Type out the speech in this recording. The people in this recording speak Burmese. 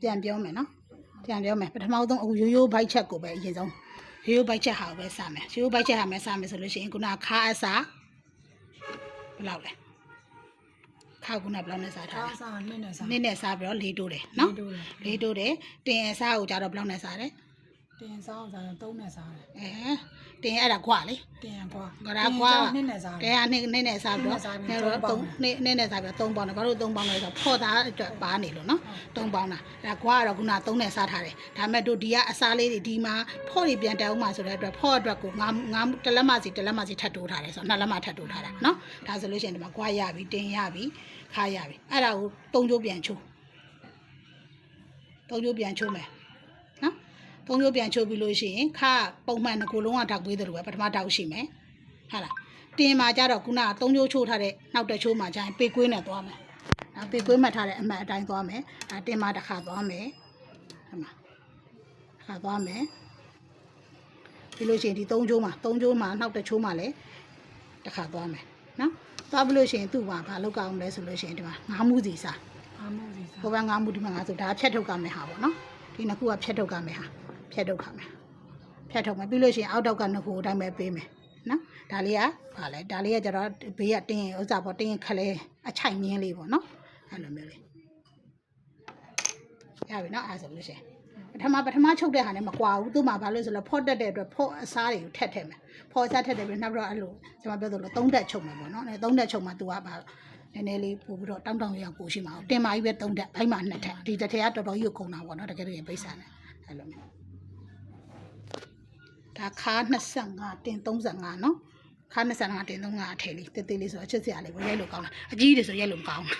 ပြန်ပြောမယ်နော်ပြန်ပြောမယ်ပထမဆုံးအခုရိုးရိုးဘိုက်ချက်ကိုပဲအရင်ဆုံးရိုးရိုးဘိုက်ချက်ဟာကိုပဲစမယ်ရိုးရိုးဘိုက်ချက်ဟာမယ်စမယ်ဆိုလို့ရှိရင်ခုနခါအစားဘယ်လောက်လဲခါခုနဘယ်လောက်နဲ့စားထားလဲအစားနဲ့စား နည်းနဲ့စားပြီးတော့လေးတိုးတယ်နော်လေးတိုးတယ်တင်အစားကိုကြတော့ဘယ်လောက်နဲ့စားတယ် တင်စားအောင်စားတော့3နဲ့စားတယ် တင်အဲ့ဒါကွာလေ တင်ကွာ ကွာကွာ နဲ့နဲ့စား တဲကနှစ်နဲ့စားပြီးတော့နဲ့တော့နှစ်နဲ့စားပြီးတော့3ပေါင်းတယ်ဘာလို့3ပေါင်းလဲဆိုတော့ဖော့သားအတွက်ပါနေလို့နော်3ပေါင်းတာအဲ့ဒါကွာကတော့ခုန3နဲ့စားထားတယ်ဒါပေမဲ့တို့ဒီကအစားလေးတွေဒီမှာဖော့တွေပြန်တက်အောင်မှဆိုတဲ့အတွက်ဖော့အတွက်ကိုငါတလက်မစီထပ်တိုးထားတယ်ဆိုတော့2လက်မထပ်တိုးထားတာနော်ဒါဆိုလို့ရှိရင်ဒီမှာကွာရပြီတင်ရပြီခါရပြီအဲ့ဒါကို3ချိုးပြန်ချိုး3ချိုးပြန်ချိုးမယ်နော်3ချိုးပြန်ချိုးပြီးလို့ရှိရင်ခါပုံမှန်တစ်ခုလုံးကတောက်ပေးတယ်လို့ပဲပထမတောက်ရှိမယ်ဟာလားတင်မှာကြတော့ခုနက3ချိုးချိုးထားတဲ့နောက်တစ်ချိုးမှာကျရင်ပေကွေးနဲ့သွားမယ်။ပေကွေးမှတ်ထားတဲ့အမှန်အတိုင်းသွားမယ်။ဒါတင်မှာတစ်ခါသွားမယ်။ဟမှာတစ်ခါသွားမယ်။ပြီးလို့ရှိရင်ဒီ3ချိုးမှာနောက်တစ်ချိုးမှာလည်းတစ်ခါသွားမယ်နော်။သွားပြီးလို့ရှိရင်သူ့မှာဘာလုပ်ကြအောင်လဲဆိုလို့ရှိရင်ဒီမှာငါးမှုစီစား။ဟိုဘက်ငါးမှုဒီမှာငါဆိုဒါဖြတ်ထုတ်ကြမယ်ဟာပေါ့နော်။ဒီနှစ်ခုကဖြတ်ထုတ်ကြမယ်ဟာဖြတ်ထုတ်ခါမယ်။ဖြတ်ထုတ်မယ်ပြီးလို့ရှိရင်အောက်တောက်ကနှစ်ခုအတိုင်းပဲပေးမယ်။နော်ဒါလေးကဘာလဲဒါလေးကကျတော့ဘေးကတင်းဥစ္စာပေါ့တင်းခလဲအချိုင်ငင်းလေးပေါ့နော်အဲ့လိုမျိုးလေးရပြီနော်အဲ့ဆိုလို့ရှိရင်ပထမချုပ်တဲ့ဟာနဲ့မကွာဘူးသူ့မှာဘာလို့ဆိုတော့ဖော့တက်တဲ့အတွက်ဖော့အစားတွေကိုထက်ထည့်မယ်ဖော့အစားထက်တယ်ပြီးနောက်တော့အဲ့လိုကျွန်မပြောသလို3တက်ချုပ်မယ်ပေါ့နော်အဲ့3တက်ချုပ်မှ तू ကဘာနည်းနည်းလေးပို့ပြီးတော့တောင်းရောက်ပို့ရှိမှာတင်မာကြီးပဲ3တက်ဘိုက်မှာ2တက်ဒီတစ်ထည်ကတော်တော်ကြီးကိုကုန်တာပေါ့နော်တကယ်တကယ်ပိတ်ဆန်တယ်အဲ့လိုမျိုးဒါခါ25တင်35နော်ခါ25တင်35အထည်လေးတေးသေးလေးဆိုတော့ချစ်စရာလေးပဲရိုက်လို့ကောင်းတာအကြီးတွေဆိုရိုက်လို့မကောင်းဘူး